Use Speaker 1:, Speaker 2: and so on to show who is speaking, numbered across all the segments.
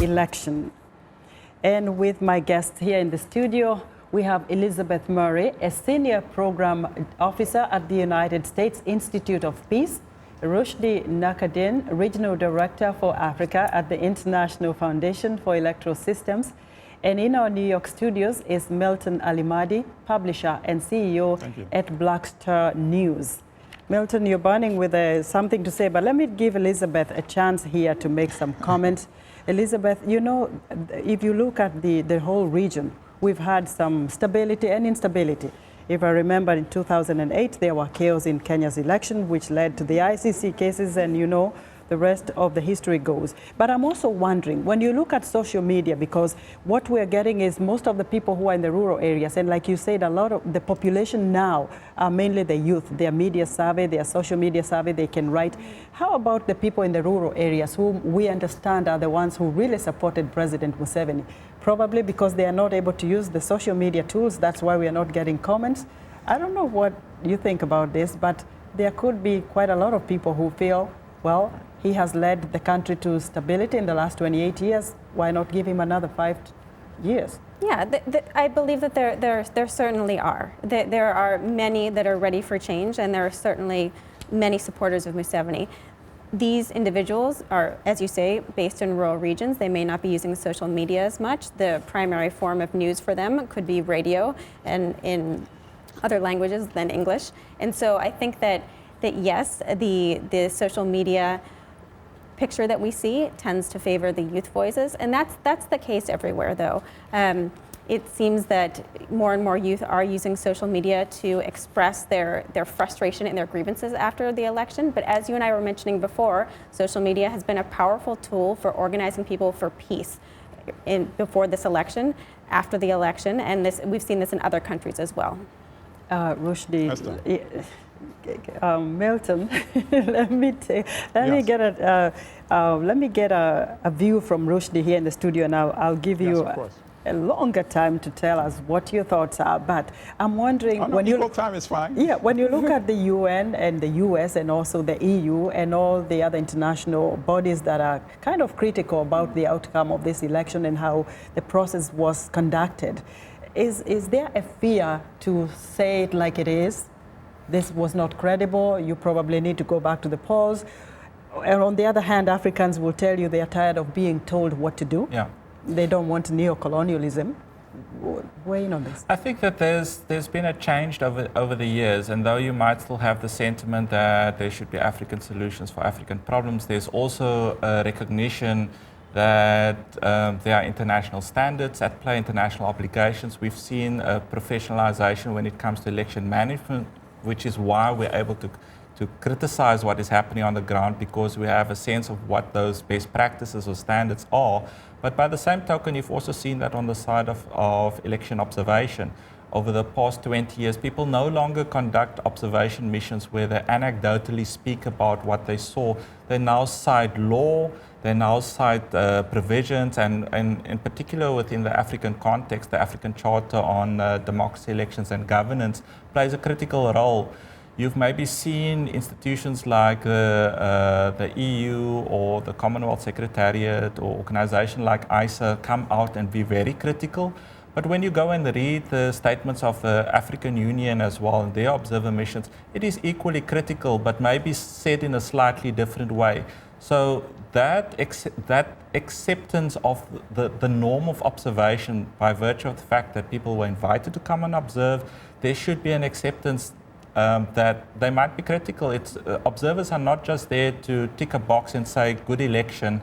Speaker 1: election. And with my guests here in the studio, we have Elizabeth Murray, a senior program officer at the United States Institute of Peace, Rushdi Nackerdien, regional director for Africa at the International Foundation for Electoral Systems. And in our New York studios is Milton Allimadi, publisher and CEO at Black Star News. Milton, you're burning with something to say, but let me give Elizabeth a chance here to make some comments. Elizabeth, you know, if you look at the whole region, we've had some stability and instability. If I remember, in 2008, there were chaos in Kenya's election, which led to the ICC cases, and you know, the rest of the history goes. But I'm also wondering, when you look at social media, because what we're getting is most of the people who are in the rural areas, and like you said, a lot of the population now are mainly the youth. Their media savvy, their social media savvy, they can write. How about the people in the rural areas whom we understand are the ones who really supported President Museveni? Probably because they are not able to use the social media tools, that's why we are not getting comments. I don't know what you think about this, but there could be quite a lot of people who feel, well, he has led the country to stability in the last 28 years. Why not give him another 5 years?
Speaker 2: Yeah, I believe that there certainly are. There are many that are ready for change, and there are certainly many supporters of Museveni. These individuals are, as you say, based in rural regions. They may not be using social media as much. The primary form of news for them could be radio and in other languages than English. And so I think that yes, the social media picture that we see tends to favor the youth voices, and that's the case everywhere, though. It seems that more and more youth are using social media to express their frustration and their grievances after the election. But as you and I were mentioning before, social media has been a powerful tool for organizing people for peace before this election, after the election, and we've seen this in other countries as well.
Speaker 1: Rushdi, Milton, let me get a view from Rushdi here in the studio, and I'll give you a longer time to tell us what your thoughts are. But I'm wondering,
Speaker 3: time is fine.
Speaker 1: Yeah, when you look at the UN and the US and also the EU and all the other international bodies that are kind of critical about the outcome of this election and how the process was conducted, is there a fear to say it like it is? This was not credible, you probably need to go back to the polls. And on the other hand, Africans will tell you they are tired of being told what to do.
Speaker 4: Yeah.
Speaker 1: They don't want neocolonialism. Weigh in on this.
Speaker 4: I think that there's been a change over the years, and though you might still have the sentiment that there should be African solutions for African problems, there's also a recognition that there are international standards at play, international obligations. We've seen a professionalization when it comes to election management, which is why we're able to criticize what is happening on the ground, because we have a sense of what those best practices or standards are. But by the same token, you've also seen that on the side of election observation. Over the past 20 years, people no longer conduct observation missions where they anecdotally speak about what they saw. They now cite law, they now cite provisions, and in particular within the African context, the African Charter on Democracy, Elections and Governance plays a critical role. You've maybe seen institutions like the EU or the Commonwealth Secretariat or organization like ISA come out and be very critical. But when you go and read the statements of the African Union as well and their observer missions, it is equally critical, but maybe said in a slightly different way. So that acceptance of the norm of observation by virtue of the fact that people were invited to come and observe, there should be an acceptance that they might be critical. Observers are not just there to tick a box and say, good election,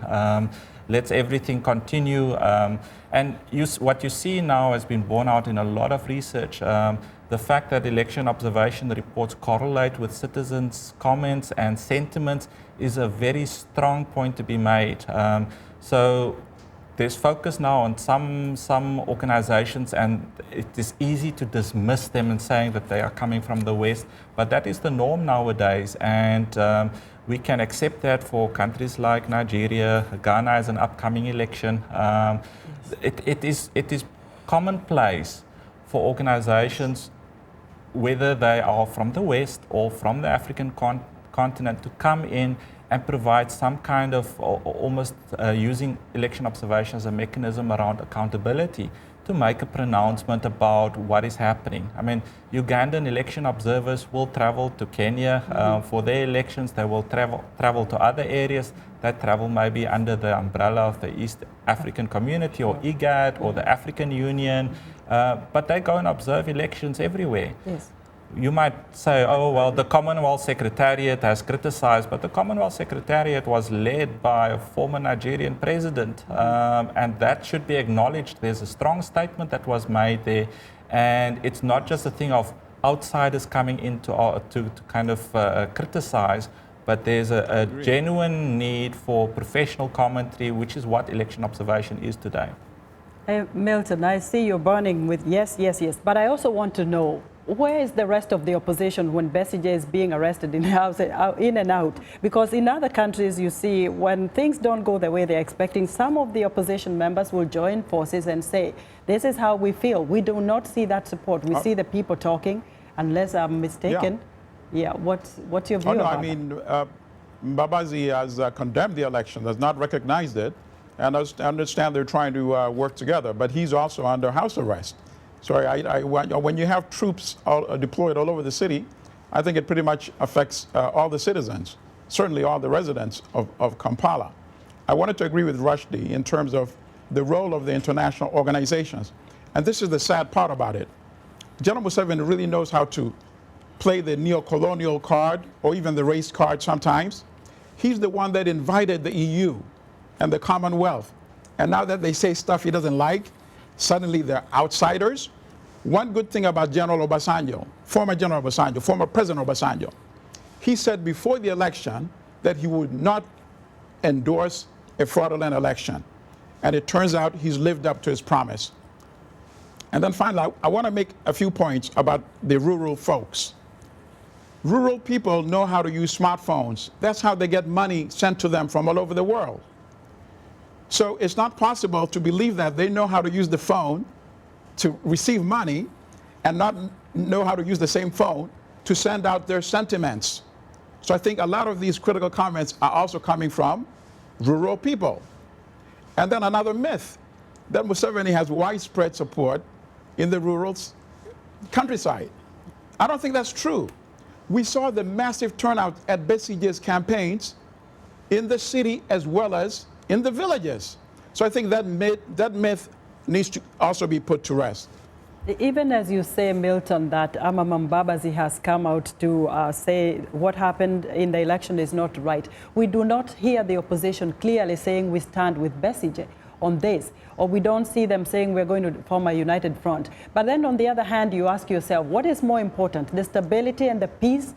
Speaker 4: let's everything continue. And what you see now has been borne out in a lot of research. The fact that election observation reports correlate with citizens' comments and sentiments is a very strong point to be made. So there's focus now on some organizations, and it is easy to dismiss them and saying that they are coming from the West, but that is the norm nowadays, and we can accept that for countries like Nigeria. Ghana has an upcoming election. It is commonplace for organizations, whether they are from the West or from the African continent, to come in and provide some kind of almost using election observation as a mechanism around accountability to make a pronouncement about what is happening. I mean, Ugandan election observers will travel to Kenya for their elections. They will travel to other areas. That travel may be under the umbrella of the East African Community or IGAD or the African Union, but they go and observe elections everywhere.
Speaker 1: Yes.
Speaker 4: You might say, oh, well, the Commonwealth Secretariat has criticized, but the Commonwealth Secretariat was led by a former Nigerian president, and that should be acknowledged. There's a strong statement that was made there, and it's not just a thing of outsiders coming in to kind of criticize, but there's a genuine need for professional commentary, which is what election observation is today.
Speaker 1: Milton, I see you're burning with yes, yes, yes, but I also want to know, where is the rest of the opposition when Besigye is being arrested in the house, in and out? Because in other countries, you see, when things don't go the way they're expecting, some of the opposition members will join forces and say, this is how we feel. We do not see that support. We see the people talking, unless I'm mistaken. Yeah, what's your view about
Speaker 3: I mean, Mbabazi has condemned the election, has not recognized it, and I understand they're trying to work together, but he's also under house arrest. So when you have troops deployed all over the city, I think it pretty much affects all the citizens, certainly all the residents of Kampala. I wanted to agree with Rushdi in terms of the role of the international organizations. And this is the sad part about it. General Museveni really knows how to play the neo-colonial card or even the race card sometimes. He's the one that invited the EU and the Commonwealth. And now that they say stuff he doesn't like, suddenly they're outsiders. One good thing about General Obasanjo, former General Obasanjo, former President Obasanjo, he said before the election that he would not endorse a fraudulent election. And it turns out he's lived up to his promise. And then finally, I want to make a few points about the rural folks. Rural people know how to use smartphones. That's how they get money sent to them from all over the world. So it's not possible to believe that they know how to use the phone to receive money and not know how to use the same phone to send out their sentiments. So I think a lot of these critical comments are also coming from rural people. And then another myth, that Museveni has widespread support in the rural countryside. I don't think that's true. We saw the massive turnout at Besigye's campaigns in the city as well as in the villages. So I think that myth needs to also be put to rest.
Speaker 1: Even as you say, Milton, that Amama Mbabazi has come out to say what happened in the election is not right, we do not hear the opposition clearly saying we stand with Besigye on this, or we don't see them saying we're going to form a united front. But then on the other hand, you ask yourself, what is more important, the stability and the peace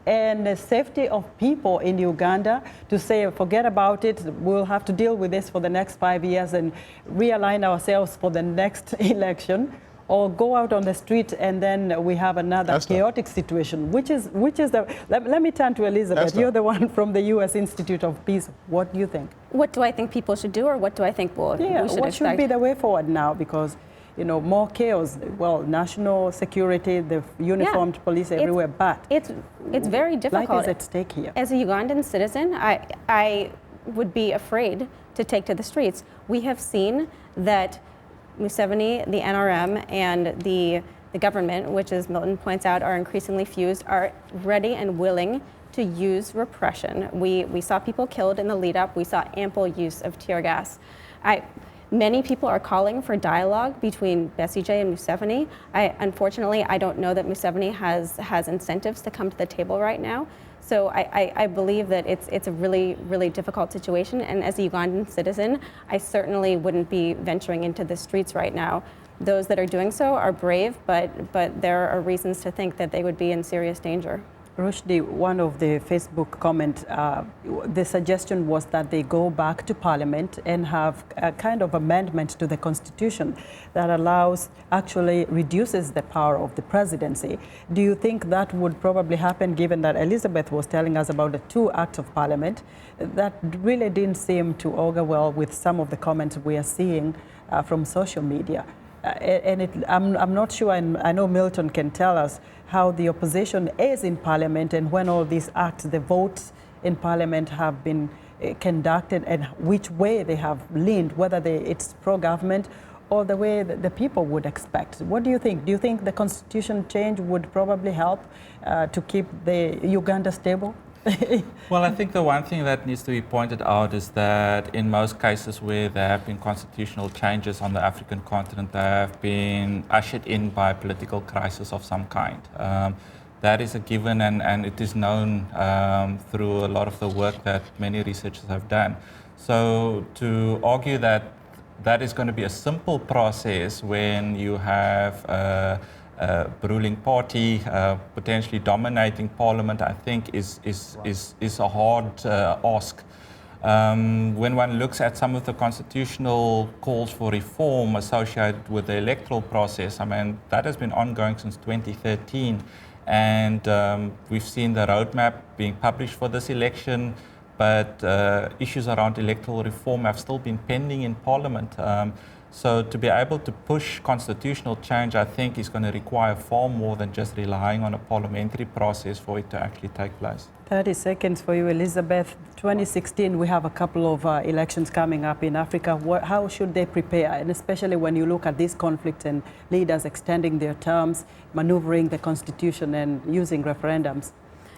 Speaker 1: and the safety of people in Uganda, to say, forget about it, we'll have to deal with this for the next 5 years and realign ourselves for the next election, or go out on the street and then we have another
Speaker 3: Esther.
Speaker 1: Chaotic situation, which is the, let me turn to Elizabeth.
Speaker 3: Esther.
Speaker 1: You're the one from the U.S. Institute of Peace. What do you think?
Speaker 2: What do I think people should do, or what do I think we should expect?
Speaker 1: What should be the way forward now? Because, you know, more chaos, well, national security, the uniformed police everywhere, but
Speaker 2: it's very difficult.
Speaker 1: Life is at stake here.
Speaker 2: As a Ugandan citizen, I would be afraid to take to the streets. We have seen that Museveni, the NRM, and the government, which as Milton points out, are increasingly fused, are ready and willing to use repression. We saw people killed in the lead up. We saw ample use of tear gas. Many people are calling for dialogue between Besigye and Museveni. Unfortunately, I don't know that Museveni has incentives to come to the table right now. So I believe that it's a really, really difficult situation. And as a Ugandan citizen, I certainly wouldn't be venturing into the streets right now. Those that are doing so are brave, but there are reasons to think that they would be in serious danger.
Speaker 1: Rushdi, one of the Facebook comments, the suggestion was that they go back to Parliament and have a kind of amendment to the Constitution that actually reduces the power of the presidency. Do you think that would probably happen, given that Elizabeth was telling us about the 2 acts of Parliament? That really didn't seem to augur well with some of the comments we are seeing from social media. I'm not sure, and I know Milton can tell us how the opposition is in Parliament, and when all these acts, the votes in Parliament have been conducted and which way they have leaned, whether it's pro-government or the way that the people would expect. What do you think? Do you think the constitution change would probably help to keep the Uganda stable?
Speaker 4: Well, I think the one thing that needs to be pointed out is that in most cases where there have been constitutional changes on the African continent, they have been ushered in by a political crisis of some kind. That is a given, and it is known through a lot of the work that many researchers have done. So to argue that that is going to be a simple process when you have a ruling party potentially dominating parliament, I think is a hard ask. When one looks at some of the constitutional calls for reform associated with the electoral process, I mean, that has been ongoing since 2013. And we've seen the roadmap being published for this election, but issues around electoral reform have still been pending in Parliament. So to be able to push constitutional change, I think, is going to require far more than just relying on a parliamentary process for it to actually take place.
Speaker 1: 30 seconds for you, Elizabeth. 2016, we have a couple of elections coming up in Africa. How should they prepare? And especially when you look at these conflicts and leaders extending their terms, maneuvering the constitution and using referendums.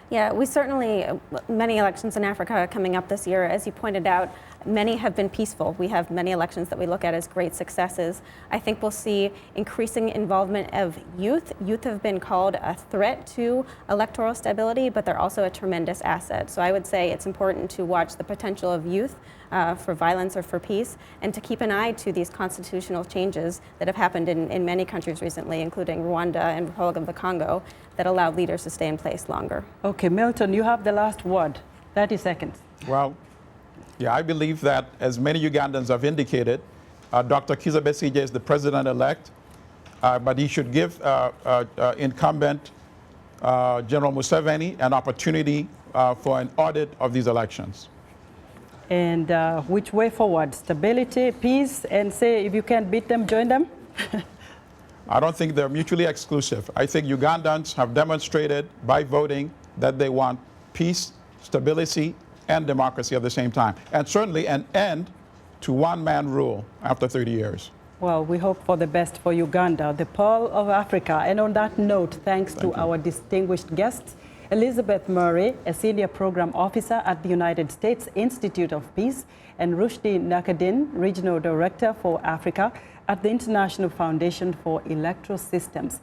Speaker 2: Yeah, we certainly, many elections in Africa coming up this year, as you pointed out, many have been peaceful. We have many elections that we look at as great successes. I think we'll see increasing involvement of youth. Youth have been called a threat to electoral stability, but they're also a tremendous asset. So I would say it's important to watch the potential of youth for violence or for peace, and to keep an eye to these constitutional changes that have happened in many countries recently, including Rwanda and Republic of the Congo, that allow leaders to stay in place longer.
Speaker 1: Okay, Milton, you have the last word. 30 seconds.
Speaker 3: Well, yeah, I believe that, as many Ugandans have indicated, Dr. Kizza Besigye is the president-elect, but he should give incumbent General Museveni an opportunity for an audit of these elections.
Speaker 1: And which way forward? Stability, peace, and say if you can't beat them, join them?
Speaker 3: I don't think they're mutually exclusive. I think Ugandans have demonstrated by voting that they want peace, stability, and democracy at the same time, and certainly an end to one-man rule after 30 years.
Speaker 1: Well, we hope for the best for Uganda, the pearl of Africa. And on that note, thanks to our distinguished guests, Elizabeth Murray, a senior program officer at the United States Institute of Peace, and Rushdi Nackerdien, regional director for Africa at the International Foundation for Electoral Systems.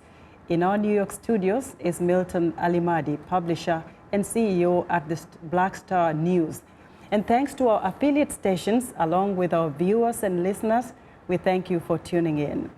Speaker 1: In our New York studios is Milton Allimadi, publisher and CEO at the Black Star News. And thanks to our affiliate stations, along with our viewers and listeners, we thank you for tuning in.